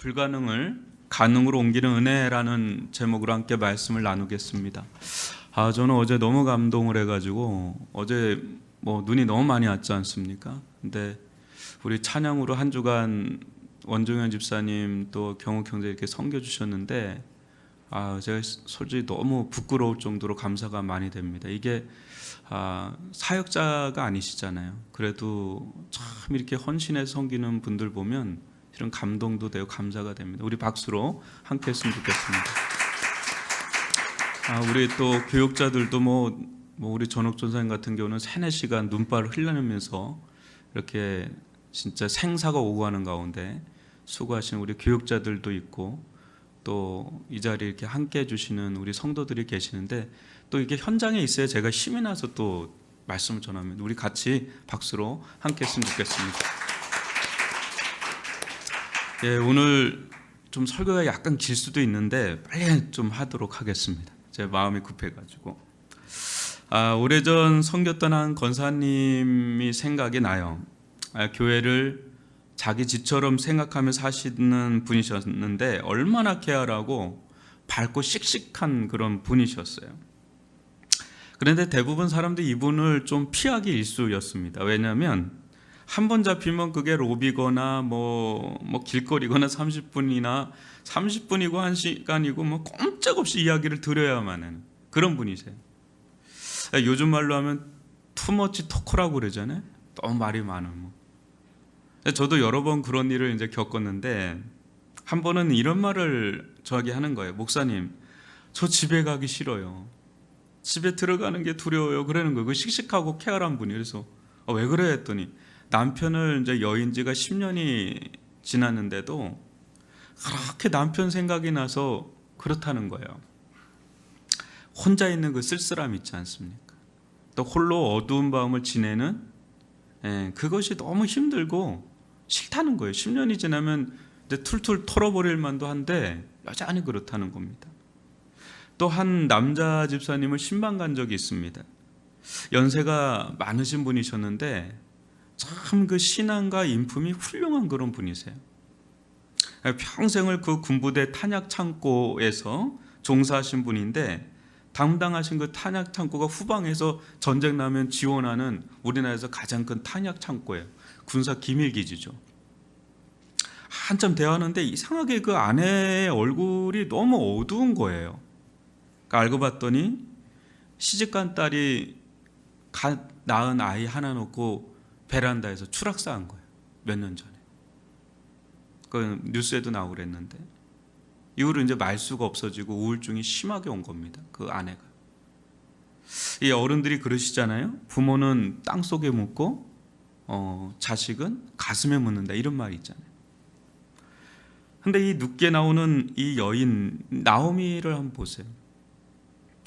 불가능을 가능으로 옮기는 은혜라는 제목으로 함께 말씀을 나누겠습니다. 저는 어제 너무 감동을 해가지고 어제 눈이 너무 많이 왔지 않습니까? 근데 우리 찬양으로 한 주간 원종현 집사님 또 경욱 형제 이렇게 섬겨 주셨는데 제가 솔직히 너무 부끄러울 정도로 감사가 많이 됩니다. 이게 사역자가 아니시잖아요. 그래도 참 이렇게 헌신해서 섬기는 분들 보면 이런 감동도 되고 감사가 됩니다. 우리 박수로 함께 했으면 좋겠습니다. 우리 또 교육자들도 우리 전옥 전사님 같은 경우는 3-4시간 눈발을 흘려내면서 이렇게 진짜 생사가 오고 가는 가운데 수고하시는 우리 교육자들도 있고 또 이 자리에 이렇게 함께 해주시는 우리 성도들이 계시는데 또 이게 현장에 있어야 제가 힘이 나서 또 말씀을 전하면 우리 같이 박수로 함께 했으면 좋겠습니다. 오늘 좀 설교가 약간 길 수도 있는데 빨리 좀 하도록 하겠습니다. 제 마음이 급해가지고 오래전 섬겼던 한 권사님이 생각이 나요. 교회를 자기 집처럼 생각하며 사시는 분이셨는데 얼마나 쾌활하고 밝고 씩씩한 그런 분이셨어요. 그런데 대부분 사람들이 이분을 좀 피하기 일쑤였습니다. 왜냐하면 한 번 잡히면 그게 로비거나 길거리거나 30분이나 30분이고 1시간이고 꼼짝없이 이야기를 들어야만 하는 그런 분이세요. 요즘 말로 하면 투머치 토커라고 그러잖아요. 너무 말이 많으면. 저도 여러 번 그런 일을 이제 겪었는데 한 번은 이런 말을 저에게 하는 거예요. 목사님, 저 집에 가기 싫어요. 집에 들어가는 게 두려워요. 그러는 거예요. 그 씩씩하고 쾌활한 분이. 그래서 왜 그래 했더니 남편을 이제 여인 지가 10년이 지났는데도 그렇게 남편 생각이 나서 그렇다는 거예요. 혼자 있는 그 쓸쓸함 있지 않습니까? 또 홀로 어두운 밤을 지내는 그것이 너무 힘들고 싫다는 거예요. 10년이 지나면 이제 툴툴 털어버릴 만도 한데 여전히 그렇다는 겁니다. 또 한 남자 집사님을 신방 간 적이 있습니다. 연세가 많으신 분이셨는데 참 그 신앙과 인품이 훌륭한 그런 분이세요. 평생을 그 군부대 탄약 창고에서 종사하신 분인데 담당하신 그 탄약 창고가 후방에서 전쟁 나면 지원하는 우리나라에서 가장 큰 탄약 창고예요. 군사 기밀 기지죠. 한참 대화하는데 이상하게 그 아내의 얼굴이 너무 어두운 거예요. 그러니까 알고 봤더니 시집간 딸이 갓 낳은 아이 하나 놓고 베란다에서 추락사한 거예요. 몇 년 전에. 그 뉴스에도 나오고 그랬는데 이후로 이제 말수가 없어지고 우울증이 심하게 온 겁니다. 그 아내가. 이 어른들이 그러시잖아요. 부모는 땅 속에 묻고 자식은 가슴에 묻는다 이런 말이 있잖아요. 근데 이 늦게 나오는 이 여인 나오미를 한번 보세요.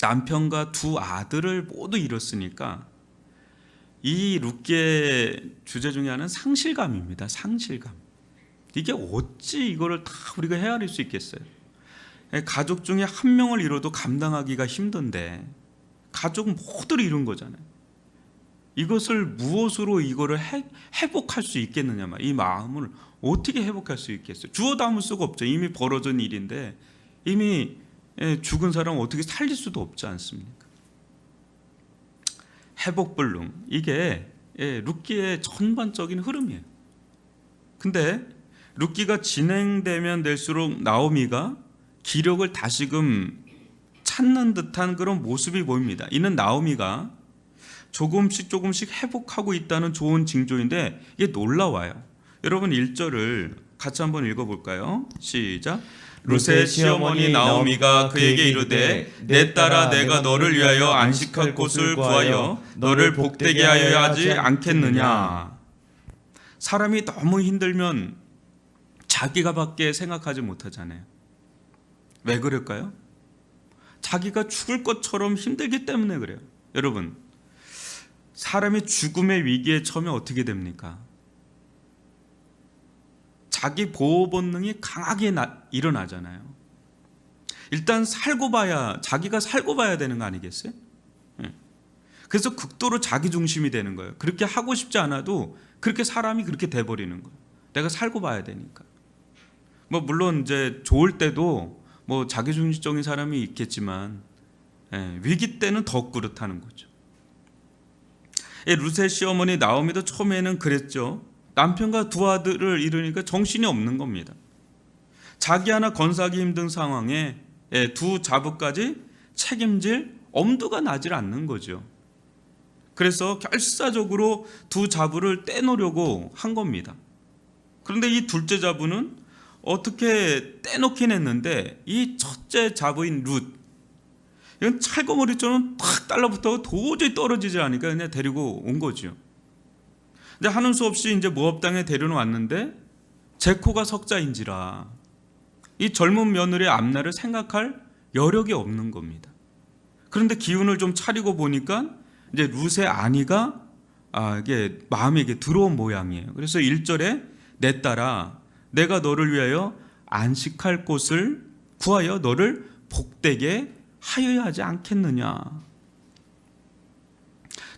남편과 2 아들을 모두 잃었으니까 이 룻기의 주제 중에 하나는 상실감입니다. 상실감. 이게 어찌 이거를 다 우리가 헤아릴 수 있겠어요? 가족 중에 한 명을 잃어도 감당하기가 힘든데 가족 모두를 잃은 거잖아요. 이것을 무엇으로 이거를 회복할 수 있겠느냐 말. 이 마음을 어떻게 회복할 수 있겠어요? 주워 담을 수가 없죠. 이미 벌어진 일인데 이미 죽은 사람을 어떻게 살릴 수도 없지 않습니까? 회복불능, 이게 룻기의 전반적인 흐름이에요. 근데 룻기가 진행되면 될수록 나오미가 기력을 다시금 찾는 듯한 그런 모습이 보입니다. 이는 나오미가 조금씩 회복하고 있다는 좋은 징조인데 이게 놀라워요. 여러분 1절을 같이 한번 읽어볼까요? 시작. 룻의 시어머니 나오미가 그에게 이르되 내 딸아 내가 너를 위하여 안식할 곳을 구하여 너를 복되게 하여야 하지 않겠느냐. 사람이 너무 힘들면 자기가 밖에 생각하지 못하잖아요. 왜 그럴까요? 자기가 죽을 것처럼 힘들기 때문에 그래요. 여러분, 사람이 죽음의 위기에 처하면 어떻게 됩니까? 자기 보호 본능이 강하게 일어나잖아요. 일단 자기가 살고 봐야 되는 거 아니겠어요? 그래서 극도로 자기 중심이 되는 거예요. 그렇게 하고 싶지 않아도 그렇게 사람이 그렇게 돼버리는 거예요. 내가 살고 봐야 되니까. 뭐 물론 이제 좋을 때도 뭐 자기중심적인 사람이 있겠지만 위기 때는 더 그렇다는 거죠. 룻의 시어머니 나오미도 처음에는 그랬죠. 남편과 두 아들을 잃으니까 정신이 없는 겁니다. 자기 하나 건사하기 힘든 상황에 두 자부까지 책임질 엄두가 나질 않는 거죠. 그래서 결사적으로 두 자부를 떼놓으려고 한 겁니다. 그런데 이 둘째 자부는 어떻게 떼놓긴 했는데 이 첫째 자부인 룻, 이건 찰거머리처럼 탁 달라붙어 도저히 떨어지지 않으니까 그냥 데리고 온 거죠. 근데 하는 수 없이 이제 모압 땅에 데려왔는데 제코가 석자인지라 이 젊은 며느리의 앞날을 생각할 여력이 없는 겁니다. 그런데 기운을 좀 차리고 보니까 이제 룻의 아내가 이게 마음에 이게 들어온 모양이에요. 그래서 1절에 내 딸아 내가 너를 위하여 안식할 곳을 구하여 너를 복되게 하여야 하지 않겠느냐.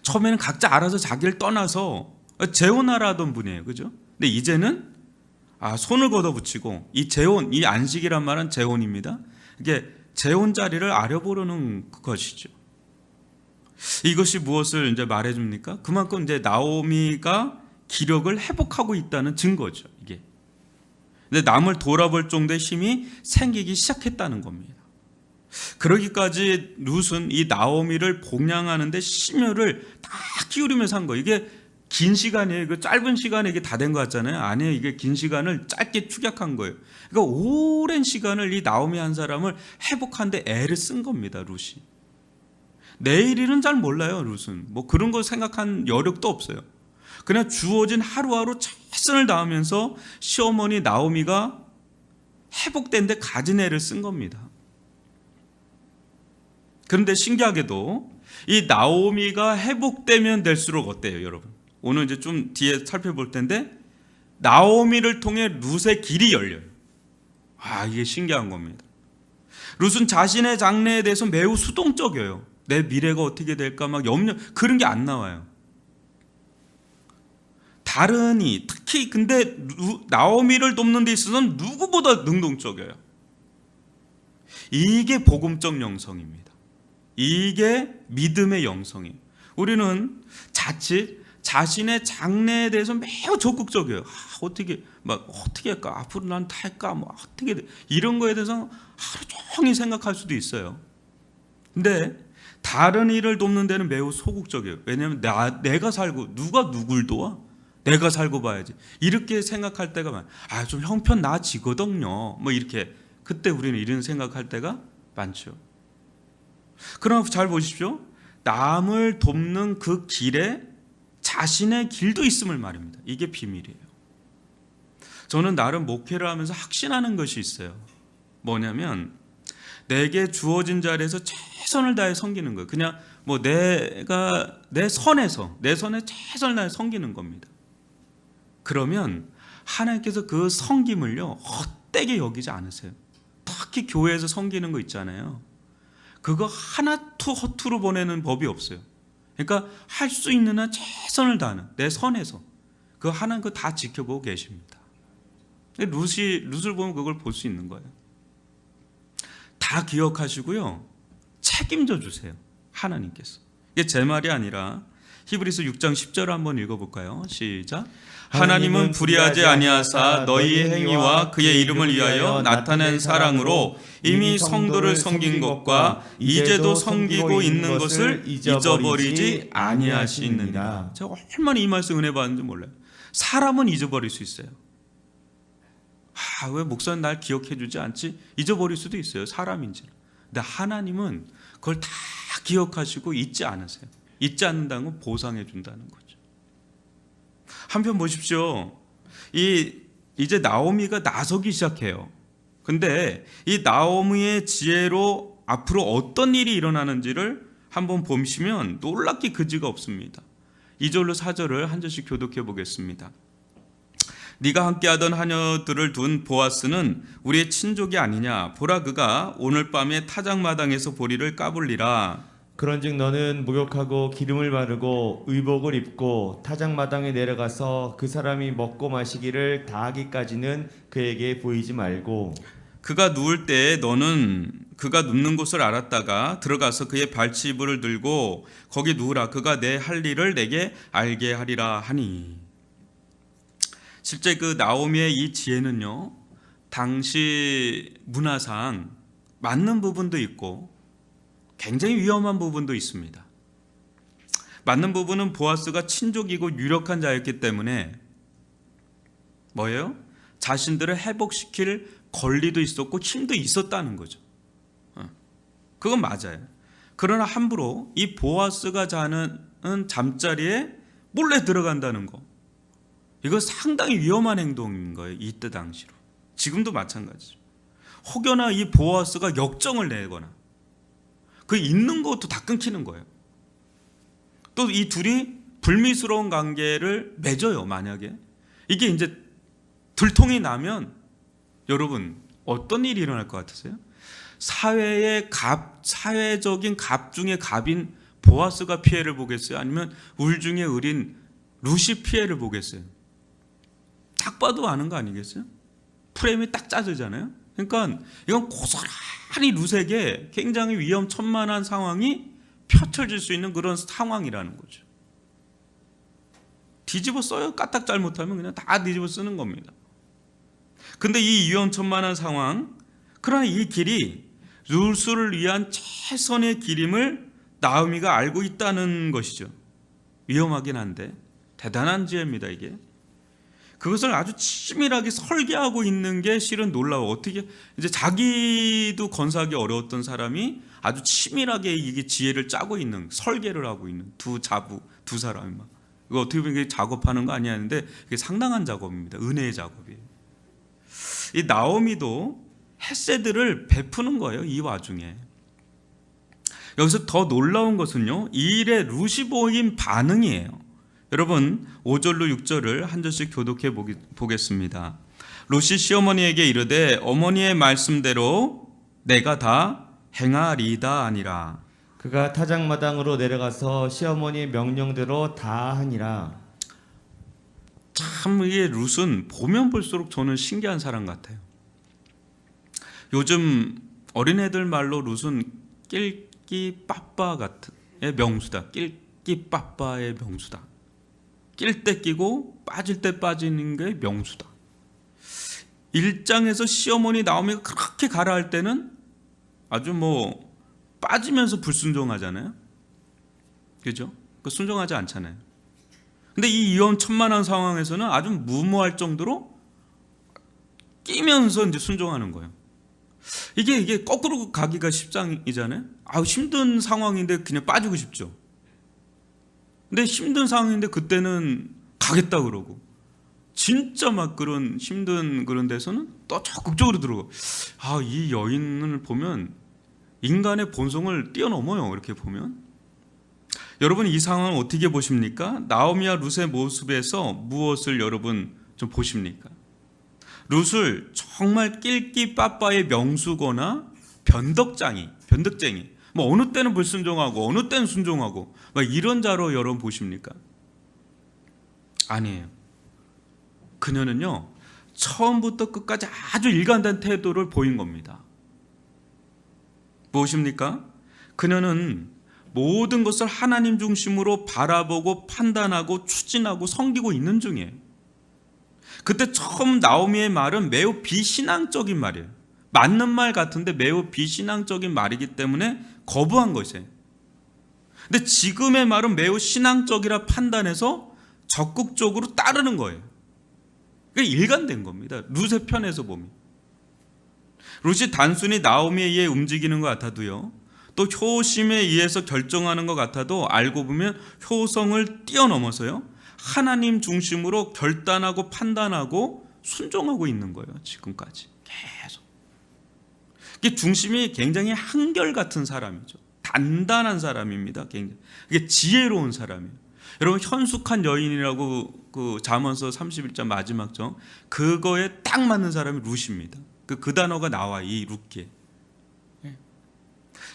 처음에는 각자 알아서 자기를 떠나서 재혼하라 하던 분이에요. 그죠? 근데 이제는 손을 걷어붙이고 이 재혼, 이 안식이란 말은 재혼입니다. 이게 재혼 자리를 아려보려는 것이죠. 이것이 무엇을 이제 말해줍니까? 그만큼 이제 나오미가 기력을 회복하고 있다는 증거죠. 이게. 근데 남을 돌아볼 정도의 힘이 생기기 시작했다는 겁니다. 그러기까지 룻은 이 나오미를 복양하는데 심혈을 다 기울이면서 한 거예요. 이게 긴 시간이에요. 그 짧은 시간에 이게 다 된 것 같잖아요. 아니에요. 이게 긴 시간을 짧게 축약한 거예요. 그러니까 오랜 시간을 이 나오미 한 사람을 회복하는데 애를 쓴 겁니다. 룻이. 내일 일은 잘 몰라요. 룻은 뭐 그런 거 생각한 여력도 없어요. 그냥 주어진 하루하루 최선을 다하면서 시어머니 나오미가 회복된데 가진 애를 쓴 겁니다. 그런데 신기하게도 이 나오미가 회복되면 될수록 어때요, 여러분? 오늘 이제 좀 뒤에 살펴볼 텐데 나오미를 통해 룻의 길이 열려요. 이게 신기한 겁니다. 룻은 자신의 장래에 대해서 매우 수동적이에요. 내 미래가 어떻게 될까 막 염려, 그런 게 안 나와요. 다른이 특히 근데 나오미를 돕는 데 있어서는 누구보다 능동적이에요. 이게 복음적 영성입니다. 이게 믿음의 영성이에요. 우리는 자칫 자신의 장래에 대해서 매우 적극적이에요. 어떻게 할까? 앞으로 난 탈까? 어떻게 돼? 이런 거에 대해서 하루 종일 생각할 수도 있어요. 근데 다른 일을 돕는 데는 매우 소극적이에요. 왜냐하면 내가 살고 누가 누굴 도와? 내가 살고 봐야지. 이렇게 생각할 때가 많아요. 좀 형편 나아지거든요. 이렇게 그때 우리는 이런 생각할 때가 많죠. 그러나 잘 보십시오. 남을 돕는 그 길에 자신의 길도 있음을 말입니다. 이게 비밀이에요. 저는 나름 목회를 하면서 확신하는 것이 있어요. 뭐냐면 내게 주어진 자리에서 최선을 다해 섬기는 거예요. 그냥 내가 내 선에 최선을 다해 섬기는 겁니다. 그러면 하나님께서 그 섬김을요 헛되게 여기지 않으세요. 특히 교회에서 섬기는 거 있잖아요. 그거 하나 허투루 보내는 법이 없어요. 그러니까 할 수 있는 한 최선을 다하는 내 선에서 그 하나님 그 다 지켜보고 계십니다. 룻을 보면 그걸 볼 수 있는 거예요. 다 기억하시고요. 책임져 주세요. 하나님께서. 이게 제 말이 아니라 히브리서 6장 10절을 한번 읽어볼까요? 시작. 하나님은 불의하지 아니하사 너희의 행위와 그의 이름을 위하여 나타낸 사랑으로 이미 성도를 섬긴 것과 이제도 섬기고 있는 것을 잊어버리지 아니하시느니라. 제가 얼마나 이 말씀 은혜 받는지 몰라요. 사람은 잊어버릴 수 있어요. 왜 목사는 날 기억해 주지 않지? 잊어버릴 수도 있어요. 사람인지. 근데 하나님은 그걸 다 기억하시고 잊지 않으세요. 잊지 않는다는 건 보상해 준다는 거죠. 한편 보십시오. 이제 나오미가 나서기 시작해요. 근데 이 나오미의 지혜로 앞으로 어떤 일이 일어나는지를 한번 보시면 놀랍기 그지가 없습니다. 2절로 4절을 한 절씩 교독해 보겠습니다. 네가 함께하던 하녀들을 둔 보아스는 우리의 친족이 아니냐. 보라 그가 오늘 밤에 타작마당에서 보리를 까불리라. 그런즉 너는 목욕하고 기름을 바르고 의복을 입고 타작마당에 내려가서 그 사람이 먹고 마시기를 다하기까지는 그에게 보이지 말고 그가 누울 때에 너는 그가 눕는 곳을 알았다가 들어가서 그의 발치이불을 들고 거기 누우라. 그가 내 할 일을 내게 알게 하리라 하니. 실제 그 나오미의 이 지혜는요, 당시 문화상 맞는 부분도 있고 굉장히 위험한 부분도 있습니다. 맞는 부분은 보아스가 친족이고 유력한 자였기 때문에 뭐예요? 자신들을 회복시킬 권리도 있었고 힘도 있었다는 거죠. 그건 맞아요. 그러나 함부로 이 보아스가 자는 잠자리에 몰래 들어간다는 거, 이거 상당히 위험한 행동인 거예요. 이때 당시로. 지금도 마찬가지죠. 혹여나 이 보아스가 역정을 내거나 그 있는 것도 다 끊기는 거예요. 또 이 둘이 불미스러운 관계를 맺어요. 만약에 이게 이제 들통이 나면 여러분 어떤 일이 일어날 것 같으세요? 사회적인 갑 중에 갑인 보아스가 피해를 보겠어요? 아니면 울 중에 을인 룻이 피해를 보겠어요? 딱 봐도 아는 거 아니겠어요? 프레임이 딱 짜지잖아요. 그러니까 이건 고스란히 룻에게 굉장히 위험천만한 상황이 펼쳐질 수 있는 그런 상황이라는 거죠. 뒤집어 써요. 까딱 잘못하면 그냥 다 뒤집어 쓰는 겁니다. 근데 이 위험천만한 상황, 그러나 이 길이 룻을 위한 최선의 길임을 나오미가 알고 있다는 것이죠. 위험하긴 한데 대단한 지혜입니다. 이게 그것을 아주 치밀하게 설계하고 있는 게 실은 놀라워. 어떻게 이제 자기도 건사하기 어려웠던 사람이 아주 치밀하게 이게 지혜를 짜고 있는, 설계를 하고 있는 두 사람이 막 이거 어떻게 보면 작업하는 거 아니야 하는데 이게 상당한 작업입니다. 은혜의 작업이에요. 이 나오미도 헤세드를 베푸는 거예요. 이 와중에. 여기서 더 놀라운 것은요, 이 일에 룻이 보인 반응이에요. 여러분 5절로 6절을 한 절씩 교독해 보겠습니다. 룻이 시어머니에게 이르되 어머니의 말씀대로 내가 다 행하리이다 아니라. 그가 타작마당으로 내려가서 시어머니의 명령대로 다 하니라. 참 이게 룻은 보면 볼수록 저는 신기한 사람 같아요. 요즘 어린애들 말로 룻은 낄끼빠빠 같은 명수다. 낄끼빠빠의 명수다. 낄 때 끼고 빠질 때 빠지는 게 명수다. 1장에서 시어머니 나오미가 그렇게 가라 할 때는 아주 뭐 빠지면서 불순종하잖아요. 그죠? 그 순종하지 않잖아요. 근데 이 위험천만한 상황에서는 아주 무모할 정도로 끼면서 이제 순종하는 거예요. 이게 거꾸로 가기가 십상이잖아요. 힘든 상황인데 그냥 빠지고 싶죠. 근데 힘든 상황인데 그때는 가겠다 그러고, 진짜 막 그런 힘든 그런 데서는 또 적극적으로 들어가고. 이 여인을 보면 인간의 본성을 뛰어넘어요. 이렇게 보면. 여러분 이 상황을 어떻게 보십니까? 나오미와 룻의 모습에서 무엇을 여러분 좀 보십니까? 룻을 정말 낄끼빠빠의 명수거나 변덕쟁이, 뭐 어느 때는 불순종하고 어느 때는 순종하고 막 이런 자로 여러분 보십니까? 아니에요. 그녀는요 처음부터 끝까지 아주 일관된 태도를 보인 겁니다. 무엇입니까? 그녀는 모든 것을 하나님 중심으로 바라보고 판단하고 추진하고 섬기고 있는 중이에요. 그때 처음 나오미의 말은 매우 비신앙적인 말이에요. 맞는 말 같은데 매우 비신앙적인 말이기 때문에 거부한 것이에요. 근데 지금의 말은 매우 신앙적이라 판단해서 적극적으로 따르는 거예요. 그게 일관된 겁니다. 룻의 편에서 보면. 룻이 단순히 나오미에 의해 움직이는 것 같아도요, 또 효심에 의해서 결정하는 것 같아도 알고 보면 효성을 뛰어넘어서요 하나님 중심으로 결단하고 판단하고 순종하고 있는 거예요. 지금까지 계속. 이게 중심이 굉장히 한결같은 사람이죠. 단단한 사람입니다. 굉장히. 이게 지혜로운 사람이에요. 여러분 현숙한 여인이라고 그 잠언서 31장 마지막 정 그거에 딱 맞는 사람이 룻입니다. 그 단어가 나와 이 룻기에.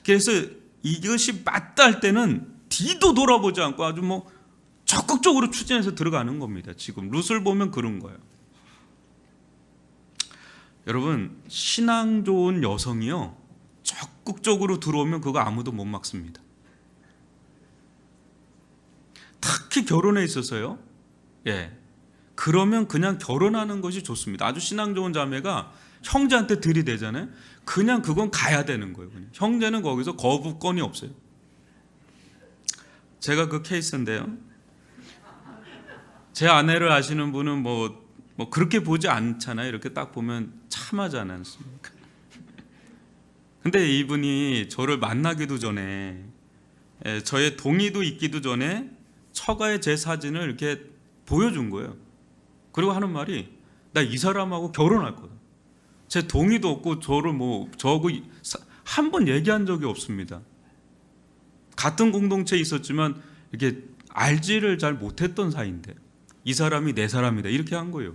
그래서 이것이 맞다 할 때는 뒤도 돌아보지 않고 아주 뭐 적극적으로 추진해서 들어가는 겁니다. 지금 룻을 보면 그런 거예요. 여러분, 신앙 좋은 여성이요, 적극적으로 들어오면 그거 아무도 못 막습니다. 특히 결혼에 있어서요. 예. 그러면 그냥 결혼하는 것이 좋습니다. 아주 신앙 좋은 자매가 형제한테 들이대잖아요. 그냥 그건 가야 되는 거예요. 그냥. 형제는 거기서 거부권이 없어요. 제가 그 케이스인데요. 제 아내를 아시는 분은 뭐 그렇게 보지 않잖아요. 이렇게 딱 보면 참하지 않습니까? 근데 이분이 저를 만나기도 전에, 저의 동의도 있기도 전에 처가에 제 사진을 이렇게 보여준 거예요. 그리고 하는 말이, 나 이 사람하고 결혼할 거다. 제 동의도 없고 저를 저하고 한 번 얘기한 적이 없습니다. 같은 공동체에 있었지만 이렇게 알지를 잘 못했던 사이인데 이 사람이 내 사람이다 이렇게 한 거예요.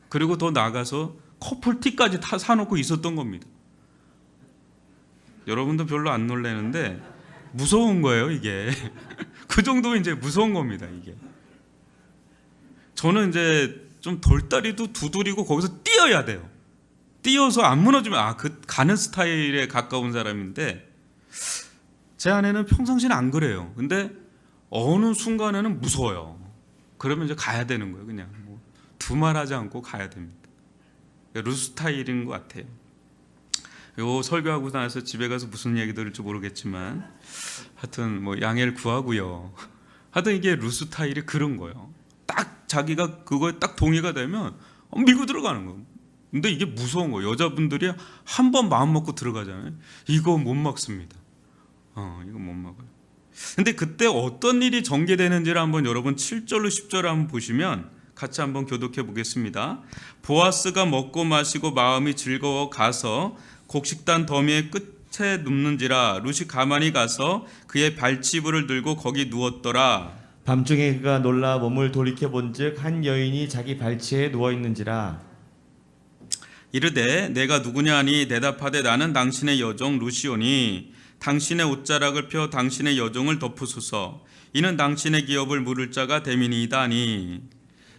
그리고 더 나아가서 커플티까지 다 사놓고 있었던 겁니다. 여러분도 별로 안 놀라는데 무서운 거예요, 이게. 그 정도면 이제 무서운 겁니다, 이게. 저는 이제 좀 돌다리도 두드리고 거기서 뛰어야 돼요. 뛰어서 안 무너지면 그 가는 스타일에 가까운 사람인데, 제 아내는 평상시는 안 그래요. 근데 어느 순간에는 무서워요. 그러면 이제 가야 되는 거예요. 그냥 두말하지 않고 가야 됩니다. 루 스타일인 것 같아요. 요 설교하고 나서 집에 가서 무슨 얘기 들을지 모르겠지만 하여튼 양해를 구하고요. 하여튼 이게 루 스타일이 그런 거예요. 딱 자기가 그거에 딱 동의가 되면 밀고 들어가는 거예요. 근데 이게 무서운 거예요. 여자분들이 한 번 마음 먹고 들어가잖아요. 이거 못 막습니다. 이거 못 막아요. 근데 그때 어떤 일이 전개되는지를 한번 여러분 7절로 10절을 한번 보시면 같이 한번 교독해 보겠습니다. 보아스가 먹고 마시고 마음이 즐거워 가서 곡식단 더미의 끝에 눕는지라 룻이 가만히 가서 그의 발치부를 들고 거기 누웠더라. 밤중에 그가 놀라 몸을 돌이켜 본즉 한 여인이 자기 발치에 누워 있는지라. 이르되 내가 누구냐 하니 대답하되 나는 당신의 여종 루시오니 당신의 옷자락을 펴 당신의 여종을 덮으소서. 이는 당신의 기업을 물을 자가 됨이니이다 하니.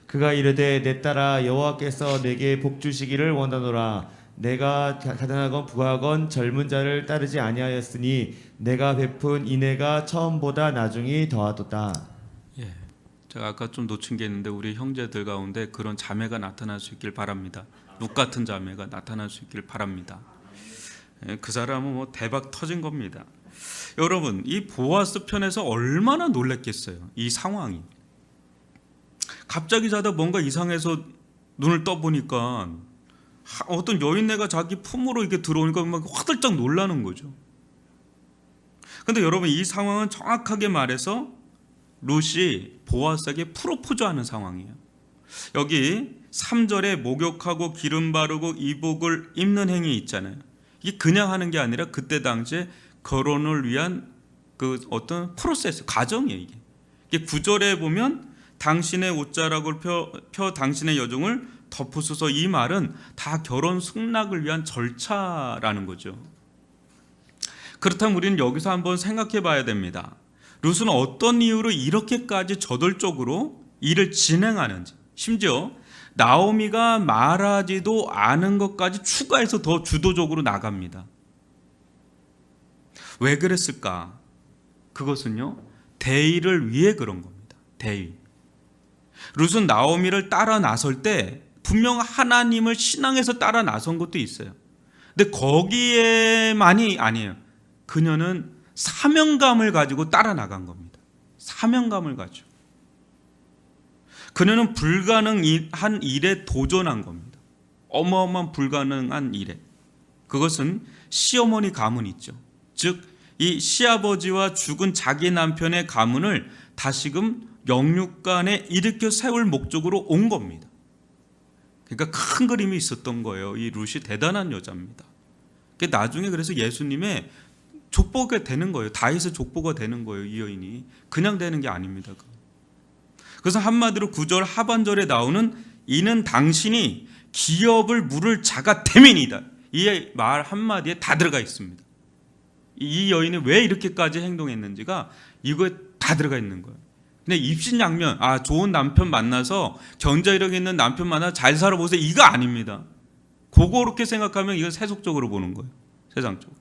그가 이르되 내 딸아 여호와께서 내게 복 주시기를 원하노라. 내가 가난하건 부하건 젊은 자를 따르지 아니하였으니 내가 베푼 인애가 처음보다 나중이 더하도다. 예, 제가 아까 좀 놓친 게 있는데 우리 형제들 가운데 그런 자매가 나타날 수 있길 바랍니다. 룩 같은 자매가 나타날 수 있길 바랍니다. 예, 그 사람은 대박 터진 겁니다. 여러분, 이 보아스 편에서 얼마나 놀랬겠어요. 이 상황이. 갑자기 자다 뭔가 이상해서 눈을 떠보니까 어떤 여인네가 자기 품으로 이렇게 들어오니까 막 화들짝 놀라는 거죠. 근데 여러분, 이 상황은 정확하게 말해서 룻이 보아스에게 프로포즈하는 상황이에요. 여기 3절에 목욕하고 기름 바르고 이복을 입는 행위 있잖아요. 이게 그냥 하는 게 아니라 그때 당시에 결혼을 위한 그 어떤 프로세스, 과정이에요. 이게 9절에 보면 당신의 옷자락을 펴 당신의 여종을 덮으소서. 이 말은 다 결혼 승낙을 위한 절차라는 거죠. 그렇다면 우리는 여기서 한번 생각해 봐야 됩니다. 룻은 어떤 이유로 이렇게까지 저돌적으로 일을 진행하는지, 심지어 나오미가 말하지도 않은 것까지 추가해서 더 주도적으로 나갑니다. 왜 그랬을까? 그것은요, 대의를 위해 그런 겁니다. 대의. 룻은 나오미를 따라 나설 때 분명 하나님을 신앙에서 따라 나선 것도 있어요. 근데 거기에만이 아니에요. 그녀는 사명감을 가지고 따라 나간 겁니다. 사명감을 가지고. 그녀는 불가능한 일에 도전한 겁니다. 어마어마한 불가능한 일에. 그것은 시어머니 가문 있죠. 즉, 이 시아버지와 죽은 자기 남편의 가문을 다시금 영육간에 일으켜 세울 목적으로 온 겁니다. 그러니까 큰 그림이 있었던 거예요. 이 룻이 대단한 여자입니다. 나중에 그래서 예수님의 족보가 되는 거예요. 다윗의 족보가 되는 거예요. 이 여인이 그냥 되는 게 아닙니다. 그래서 한마디로 9절 하반절에 나오는 이는 당신이 기업을 물을 자가 됨이니이다. 이 말 한마디에 다 들어가 있습니다. 이 여인이 왜 이렇게까지 행동했는지가 이거에 다 들어가 있는 거예요. 근데 입신양면, 좋은 남편 만나서 경제력 있는 남편 만나 잘 살아보세요, 이거 아닙니다. 그렇게 생각하면 이거 세속적으로 보는 거예요. 세상적으로.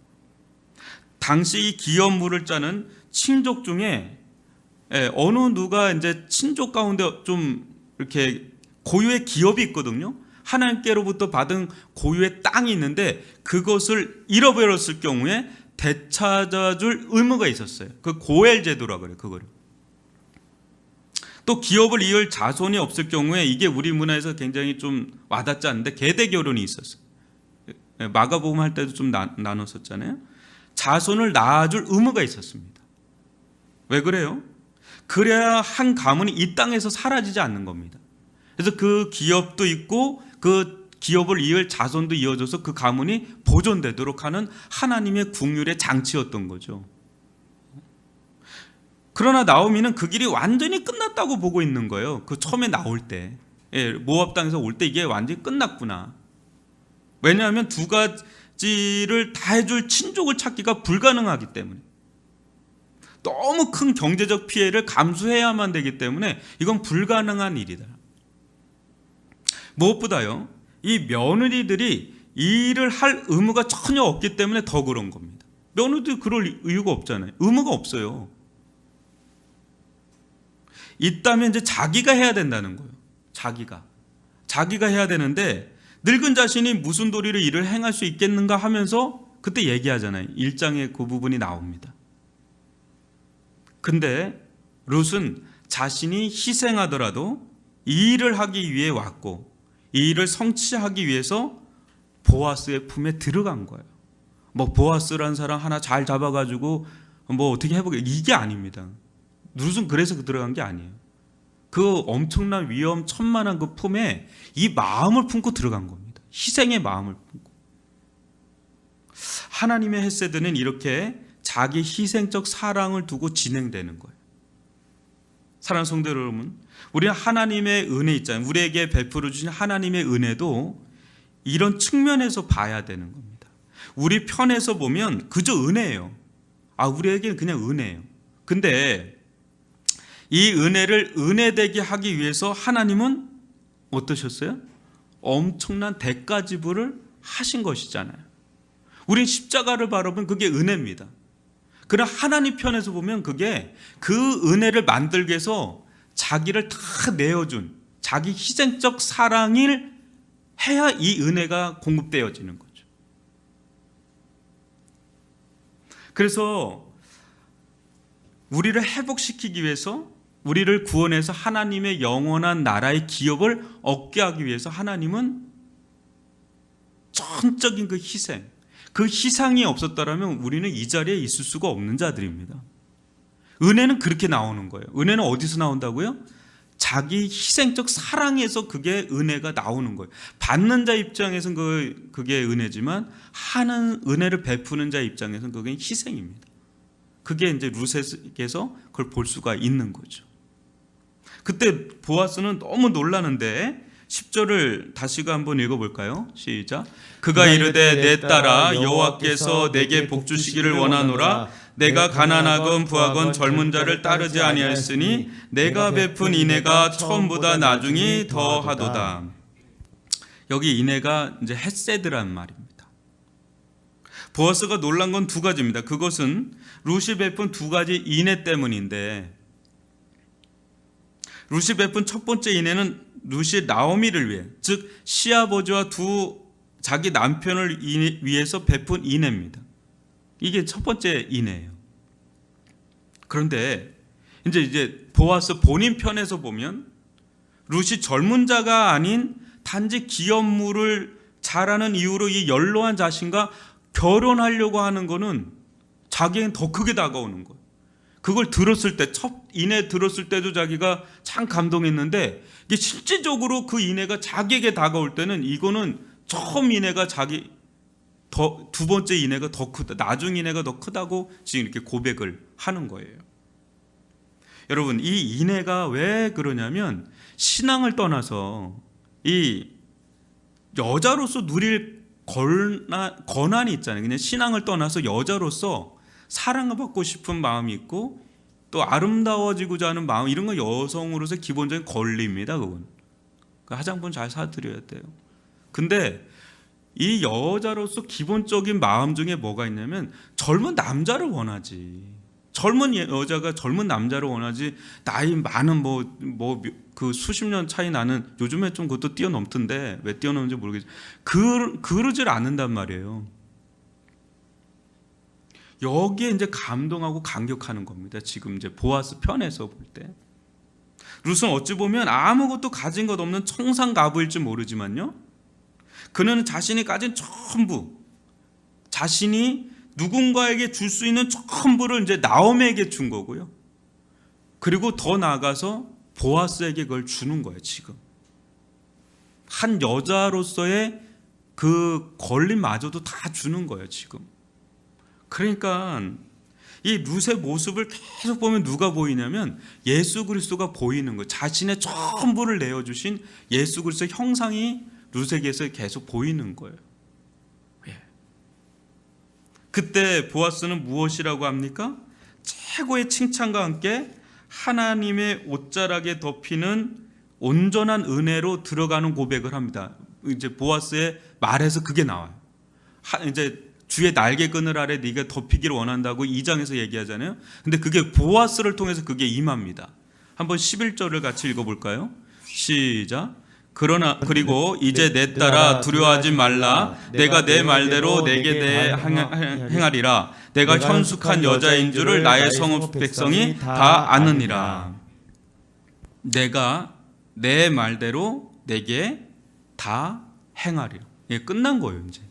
당시 이 기업물을 짜는 친족 중에 어느 누가 이제 친족 가운데 좀 이렇게 고유의 기업이 있거든요. 하나님께로부터 받은 고유의 땅이 있는데 그것을 잃어버렸을 경우에 되찾아줄 의무가 있었어요. 그 고엘 제도라 그래요. 그거를. 또 기업을 이을 자손이 없을 경우에 이게 우리 문화에서 굉장히 좀 와닿지 않는데 계대 결혼이 있었어요. 마가복음 할 때도 좀 나눴었잖아요. 자손을 낳아줄 의무가 있었습니다. 왜 그래요? 그래야 한 가문이 이 땅에서 사라지지 않는 겁니다. 그래서 그 기업도 있고 그 기업을 이을 자손도 이어져서 그 가문이 보존되도록 하는 하나님의 국률의 장치였던 거죠. 그러나 나오미는 그 길이 완전히 끝났다고 보고 있는 거예요. 그 처음에 나올 때, 모압 땅에서 올 때 이게 완전히 끝났구나. 왜냐하면 두 가지를 다 해줄 친족을 찾기가 불가능하기 때문에, 너무 큰 경제적 피해를 감수해야만 되기 때문에 이건 불가능한 일이다. 무엇보다요, 이 며느리들이 이 일을 할 의무가 전혀 없기 때문에 더 그런 겁니다. 며느리들이 그럴 이유가 없잖아요. 의무가 없어요. 있다면 이제 자기가 해야 된다는 거예요. 자기가 해야 되는데 늙은 자신이 무슨 도리로 일을 행할 수 있겠는가 하면서 그때 얘기하잖아요. 1장에 그 부분이 나옵니다. 근데 룻은 자신이 희생하더라도 이 일을 하기 위해 왔고 이 일을 성취하기 위해서 보아스의 품에 들어간 거예요. 뭐 보아스라는 사람 하나 잘 잡아가지고 뭐 어떻게 해보게, 이게 아닙니다. 룻은 그래서 들어간 게 아니에요. 그 엄청난 위험천만한 그 품에 이 마음을 품고 들어간 겁니다. 희생의 마음을 품고. 하나님의 헤세드는 이렇게 자기 희생적 사랑을 두고 진행되는 거예요. 사랑하는 성도 여러분, 우리는 하나님의 은혜 있잖아요. 우리에게 베풀어 주신 하나님의 은혜도 이런 측면에서 봐야 되는 겁니다. 우리 편에서 보면 그저 은혜예요. 우리에게는 그냥 은혜예요. 근데 이 은혜를 은혜되게 하기 위해서 하나님은 어떠셨어요? 엄청난 대가 지불을 하신 것이잖아요. 우린 십자가를 바라보면 그게 은혜입니다. 그러나 하나님 편에서 보면 그게 그 은혜를 만들기 위해서 자기를 다 내어준 자기 희생적 사랑을 해야 이 은혜가 공급되어지는 거죠. 그래서 우리를 회복시키기 위해서, 우리를 구원해서 하나님의 영원한 나라의 기업을 얻게 하기 위해서 하나님은 전적인 그 희생, 그 희생이 없었다면 우리는 이 자리에 있을 수가 없는 자들입니다. 은혜는 그렇게 나오는 거예요. 은혜는 어디서 나온다고요? 자기 희생적 사랑에서 그게 은혜가 나오는 거예요. 받는 자 입장에서는 그게 은혜지만 하는 은혜를 베푸는 자 입장에서는 그게 희생입니다. 그게 이제 룻에게서 그걸 볼 수가 있는 거죠. 그때 보아스는 너무 놀라는데 10절을 다시가 한번 읽어볼까요? 시작. 그가 이르되 내 딸아 여호와께서 내게 복 주시기를 원하노라. 내가 가난하건 부하건 젊은 자를 따르지 아니하였으니 내가 베푼 인애가 처음보다 나중이 더하도다. 여기 인애가 이제 헤세드란 말입니다. 보아스가 놀란 건 두 가지입니다. 그것은 룻이 베푼 두 가지 인애 때문인데, 룻이 베푼 첫 번째 인애는 룻이 나오미를 위해, 즉 시아버지와 자기 남편을 위해서 베푼 인애입니다. 이게 첫 번째 인애예요. 그런데 이제 보아스 본인 편에서 보면 룻이 젊은 자가 아닌 단지 기업물을 잘하는 이유로 이 연로한 자신과 결혼하려고 하는 거는 자기에겐 더 크게 다가오는 거예요. 그걸 들었을 때, 첫 인애 들었을 때도 자기가 참 감동했는데, 이게 실질적으로 그 인애가 자기에게 다가올 때는 이거는 처음 인애가 두 번째 인애가 더 크다, 나중 인애가 더 크다고 지금 이렇게 고백을 하는 거예요. 여러분, 이 인애가 왜 그러냐면 신앙을 떠나서 이 여자로서 누릴 권한이 있잖아요. 그냥 신앙을 떠나서 여자로서 사랑받고 싶은 마음이 있고 또 아름다워지고자 하는 마음, 이런 건 여성으로서 기본적인 권리입니다. 그건 화장품 잘 사드려야 돼요. 근데 이 여자로서 기본적인 마음 중에 뭐가 있냐면 젊은 남자를 원하지. 젊은 여자가 젊은 남자를 원하지. 나이 많은 그 수십 년 차이 나는, 요즘에 좀 그것도 뛰어넘던데 왜 뛰어넘는지 모르겠지만 그러질 않는단 말이에요. 여기에 이제 감동하고 감격하는 겁니다. 지금 이제 보아스 편에서 볼 때 룻은 어찌 보면 아무것도 가진 것 없는 청산가부일지 모르지만요, 그는 자신이 가진 전부, 자신이 누군가에게 줄 수 있는 전부를 이제 나오미에게 준 거고요. 그리고 더 나아가서 보아스에게 그걸 주는 거예요. 지금 한 여자로서의 그 권리마저도 다 주는 거예요. 지금 그러니까 이 룻의 모습을 계속 보면 누가 보이냐면 예수 그리스도가 보이는 거예요. 자신의 전부를 내어주신 예수 그리스도의 형상이 룻에게서 계속 보이는 거예요. 그때 보아스는 무엇이라고 합니까? 최고의 칭찬과 함께 하나님의 옷자락에 덮이는 온전한 은혜로 들어가는 고백을 합니다. 이제 보아스의 말에서 그게 나와요. 이제 주의 날개끈을 아래 네가 덮이기를 원한다고 2장에서 얘기하잖아요. 근데 그게 보아스를 통해서 그게 임합니다. 한번 11절을 같이 읽어볼까요? 시작. 그리고 이제 내 딸아 두려워하지 말라. 내가 내 말대로 내게 대해 행하리라. 내가 현숙한 여자인 줄을 나의 성읍 백성이 다 아느니라. 내가 내 말대로 내게 다 행하리라. 예, 끝난 거예요. 이제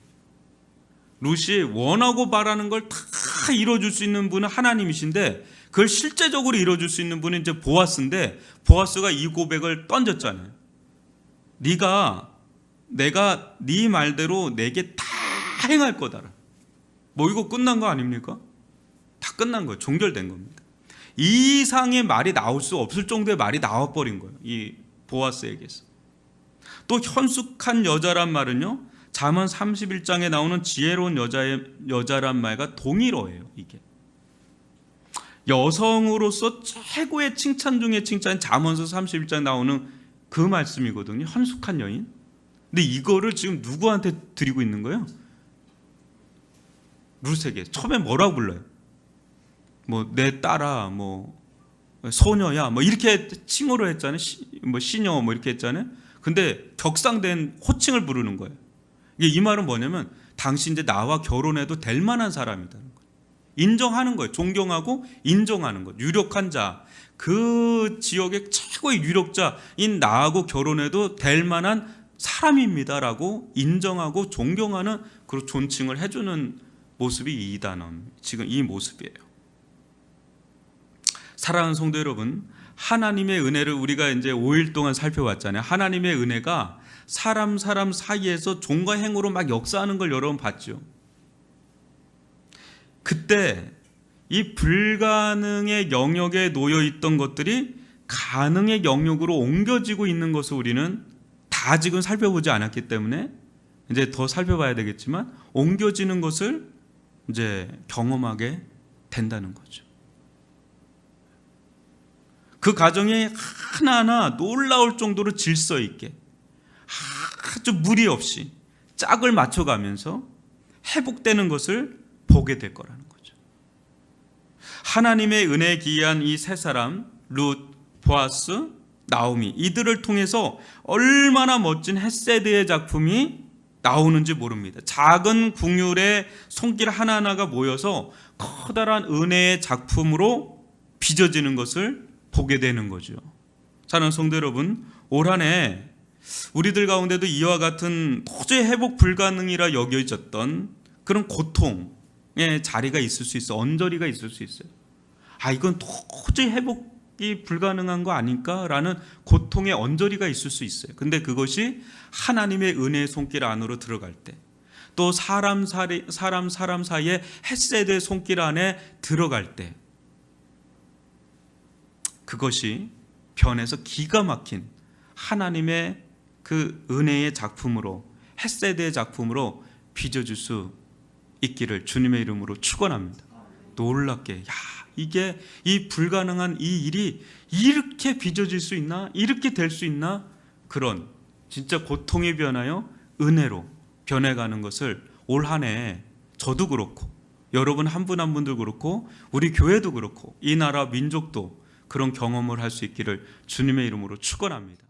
룻이 원하고 바라는 걸 다 이뤄줄 수 있는 분은 하나님이신데, 그걸 실제적으로 이뤄줄 수 있는 분은 이제 보아스인데, 보아스가 이 고백을 던졌잖아요. 내가 네 말대로 내게 다 행할 거다. 뭐 이거 끝난 거 아닙니까? 다 끝난 거예요. 종결된 겁니다. 이 이상의 말이 나올 수 없을 정도의 말이 나와버린 거예요. 이 보아스에게서. 또 현숙한 여자란 말은요, 잠언 31장에 나오는 지혜로운 여자란 말과 동일어예요. 이게 여성으로서 최고의 칭찬 중에 칭찬인 잠언서 31장에 나오는 그 말씀이거든요. 현숙한 여인. 근데 이거를 지금 누구한테 드리고 있는 거예요? 룻에게. 처음에 뭐라고 불러요? 뭐 내 딸아, 뭐 소녀야, 뭐 이렇게 칭호를 했잖아요. 뭐 시녀, 뭐 이렇게 했잖아요. 근데 격상된 호칭을 부르는 거예요. 이 말은 뭐냐면 당신 이제 나와 결혼해도 될 만한 사람이라는 거예요. 인정하는 거예요. 존경하고 인정하는 거예요. 유력한 자, 그 지역의 최고의 유력자인 나하고 결혼해도 될 만한 사람입니다라고 인정하고 존경하는 그런 존칭을 해주는 모습이 이 단어, 지금 이 모습이에요. 사랑하는 성도 여러분, 하나님의 은혜를 우리가 이제 5일 동안 살펴봤잖아요. 하나님의 은혜가 사람 사이에서 종과 행으로 막 역사하는 걸 여러 번 봤죠. 그때 이 불가능의 영역에 놓여 있던 것들이 가능의 영역으로 옮겨지고 있는 것을 우리는 다 지금 살펴보지 않았기 때문에 이제 더 살펴봐야 되겠지만, 옮겨지는 것을 이제 경험하게 된다는 거죠. 그 과정이 하나하나 놀라울 정도로 질서 있게 아주 무리 없이 짝을 맞춰가면서 회복되는 것을 보게 될 거라는 거죠. 하나님의 은혜에 기이한 이 세 사람, 룻, 보아스, 나오미, 이들을 통해서 얼마나 멋진 헤세드의 작품이 나오는지 모릅니다. 작은 궁율의 손길 하나하나가 모여서 커다란 은혜의 작품으로 빚어지는 것을 보게 되는 거죠. 사랑하는 성도 여러분, 올 한 해 우리들 가운데도 이와 같은 도저히 회복 불가능이라 여겨졌던 그런 고통의 자리가 있을 수 있어요. 언저리가 있을 수 있어요. 이건 도저히 회복이 불가능한 거 아닐까라는 고통의 언저리가 있을 수 있어요. 근데 그것이 하나님의 은혜의 손길 안으로 들어갈 때, 또 사람 사이의 헤세드의 손길 안에 들어갈 때, 그것이 변해서 기가 막힌 하나님의 그 은혜의 작품으로, 헤세드의 작품으로 빚어줄 수 있기를 주님의 이름으로 축원합니다. 놀랍게 이게 이 불가능한 이 일이 이렇게 빚어질 수 있나? 이렇게 될 수 있나? 그런 진짜 고통이 변하여 은혜로 변해가는 것을 올 한 해 저도 그렇고 여러분 한 분 한 분도 그렇고 우리 교회도 그렇고 이 나라 민족도 그런 경험을 할 수 있기를 주님의 이름으로 축원합니다.